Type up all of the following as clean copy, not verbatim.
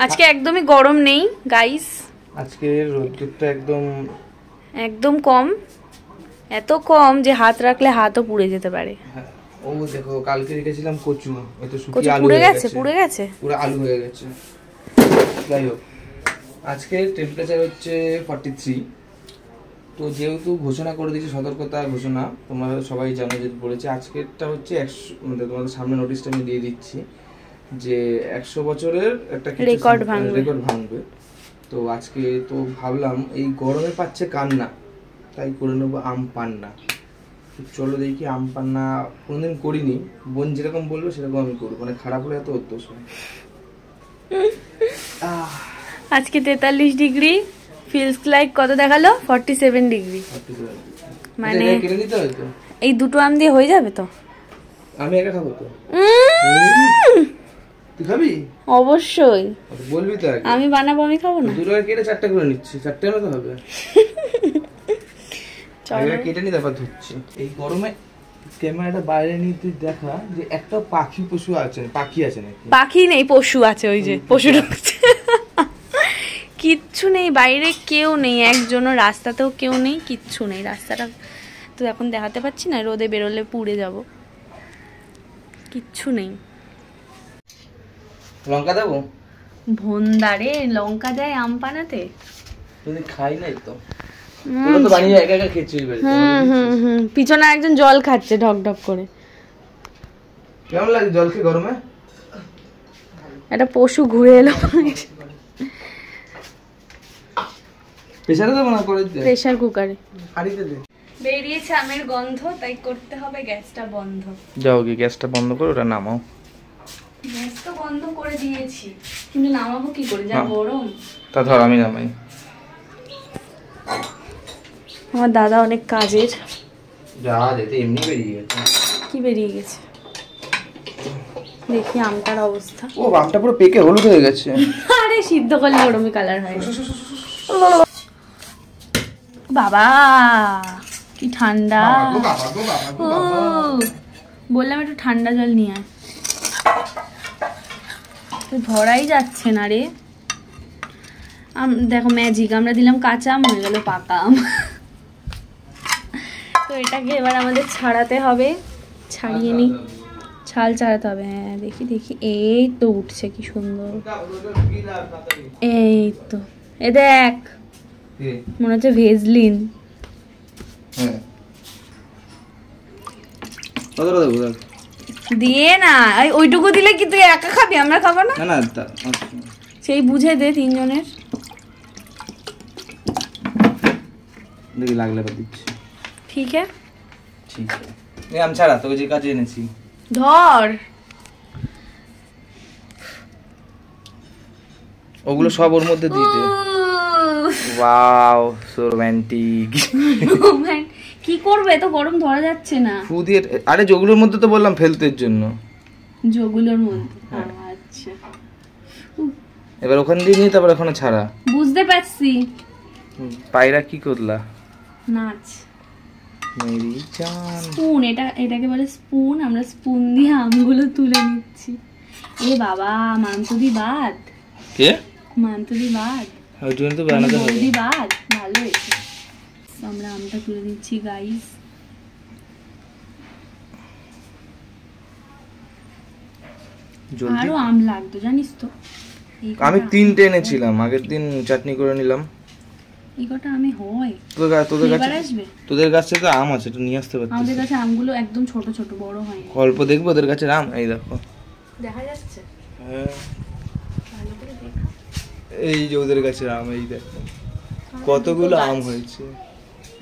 আজকে একদমই গরম নেই গাইস, আজকে রোদ্দুরটা একদম কম, এত কম যে হাত রাখলে হাতও পুড়ে যেতে পারে। ও দেখো কালকে রেখেছিলাম কচু, এত শুকিয়ে কচু আলু পুড়ে হয়ে গেছে, পুড়ে গেছে, পুরো আলু হয়ে গেছে। যাই হোক, আজকে টেম্পারেচার হচ্ছে 43। তো যেহেতু ঘোষণা করে দিয়েছে, সতর্কতা ঘোষণা, তোমরা সবাই জানো যে বলেছে আজকেরটা হচ্ছে 100, মানে তোমাদের সামনে নোটিশটা আমি দিয়ে দিচ্ছি যে 100 বছরের একটা রেকর্ড ভাঙবে। তো আজকে তো ভাবলাম এই গরমে পাচ্ছে কান্না, তাই করে নেবো আম পান্না। চলো দেখি, আম পান্না কোনোদিন করিনি, বোন যেরকম বলবে সেরকম আমি করবো, মানে খারাপ হলে এত অত্যাস। আজকে 43 ডিগ্রি, ফিলস লাইক কত দেখালো 47 ডিগ্রি। মানে এই দুটো আম দিয়ে হয়ে যাবে তো? আমি একা খাবো তো। তুই খাবি? অবশ্যই বলবি তো। আমি বানাবো, আমি খাবো না? দুটো কেটে 4টা করে নিচ্ছি, 4টার মতো হবে। চলো কেটে নি, তারপর ধুচ্ছি। এই গরমে ক্যামেরাটা বাইরে নিয়ে তুই দেখা যে একটা পশু আছে, পাখি আছে নাকি? পাখি নেই, পশু আছে, ওই যে পশু ঢুকছে। কিচ্ছু নেই, বাইরে কেউ নেই, একজনও, রাস্তাতেও কেউ নেই, কিচ্ছু নেই। রাস্তাটা তো এখন দেখাতে পাচ্ছি না, রোদে বেরোলে পুড়ে যাব। কিচ্ছু নেই। লঙ্কা দেবো? ভন্ডারে লঙ্কা দেয় আম পানাতে? যদি খাই নাই তো তোরা তো বানিয়ে একা একা খেয়েছিস বাড়িতে। পিছনে একজন জল খাচ্ছে ঢক ঢক করে। কেমন লাগে জল খেয়ে গরমে? একটা পশু ঘুরে এলো। প্রেসারে দেবো না, করে দে প্রেসার কুকারে। হাঁড়িতে দে। বেরিয়েছে আমের গন্ধ, তাই করতে হবে গ্যাসটা বন্ধ। যাও কি গ্যাসটা বন্ধ করে ওটা নামাও। গ্যাস তো বন্ধ করে দিয়েছি, কিন্তু নামাবো কি করে, যা গরম। তা ধর আমি নামাই। আমার দাদা অনেক কাজের। যা যেতে এমনি বেরিয়ে গেছে। কি বেরিয়ে গেছে? দেখি আমটার অবস্থা। ও আমটা পুরো পেকে হলুদ হয়ে গেছে। আরে সিদ্ধ করলে ওরমই কালার হয়। বাবা কি ঠান্ডা! বললাম একটু ঠান্ডা জল নিয়ে আয়। ধরাই যাচ্ছে না রে। দেখো ম্যাজিক, আমরা দিলাম কাঁচা আম, হয়ে গেল পাকা আম। তো এটাকে এবার আমাদের ছাড়াতে হবে, ছাড়িয়ে নি, ছাল ছাড়াতে হবে। হ্যাঁ দেখি দেখি, এই তো উঠছে, কি সুন্দর। এই তো, এ দেখ, মনে হচ্ছে ভেজলিন। দিয়ে না, ওইটুকু দিলে কি তুই একা খাবি? আমরা খাবো না? না সেই বুঝে দে তিনজনের। দেখি লাগলে তো দিচ্ছি। ঠিক আছে, ঠিক আছে। এই আম ছাড়া তোকে যে কাজে এনেছি, ধর। ওগুলো সব ওর মধ্যে দিয়ে দে। Wow, so romantic. কি করবে, তো গরম ধরা যাচ্ছে না। ফু দিয়ে, আরে যেগুলোর মধ্যে তো বললাম ফেলতের জন্য। যেগুলোর মধ্যে, আচ্ছা। এবার ওখান দিয়ে নিয়ে তারপর ওখানে ছাড়া। বুঝতে পারছি। পায়রা কি করলা? নাচ। মেরি জান। স্পুন, এটাকে বলে স্পুন। আমরা স্পুন দিয়ে আমগুলো তুলে নিচ্ছি। এ বাবা, মান্তুদি বাদ। কে? মান্তুদি বাদ। ওই জন্য তো বানাতে হবে। মান্তুদি বাদ, ভালো হয়েছে। আমরা আমটা তুলে নিচ্ছি গাইস। আরো আম লাগতো জানিস তো। আমি 3টে এনেছিলাম, আগের দিন চাটনি করে নিলাম। এই কটা আমি হয় তোদের কাছে তো আম আছে, তো নিয়ে আসতে পারতিস। আমাদের কাছে আমগুলো একদম ছোট ছোট, বড় হয় না। অল্প দেখবো ওদের কাছে আম। এই দেখো, দেখা যাচ্ছে। হ্যাঁ ভালো করে দেখা। এই যে ওদের কাছে আম, এই দেখো কতগুলো আম হয়েছে।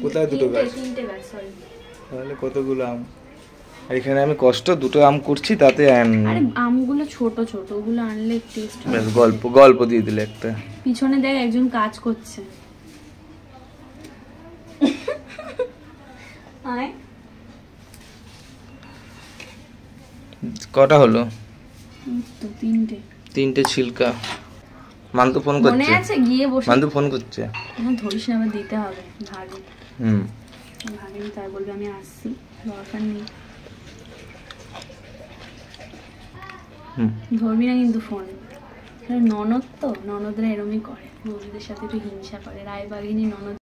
কোথায় দুটো গাছ? 3টে গাছ, সরি। তাহলে কতগুলো আম। আর এখানে আমি কষ্ট দুটো আম করছি, তাতে আরে আমগুলো ছোট ছোট, ওগুলো আনলে টেস্ট হবে। বেশ গল্প দিয়ে দিলে একটা। পিছনে দেখ একজন কাজ করছে। আয়, কটা হলো? তো 3টে ছিলকা। মান্তু ফোন করছে, মনে আছে? গিয়ে বসে মান্তু ফোন করছে। না ধরিস না, আবার দিতে হবে ভাগে। ভাগে তাই বলবে আমি আসছি, দরকার নেই। ধরবি না কিন্তু ফোন। ননদ তো, ননদরা এরমই করে, বৌদিদের সাথে একটু হিংসা করে, রায়বাঘিনী ননদ।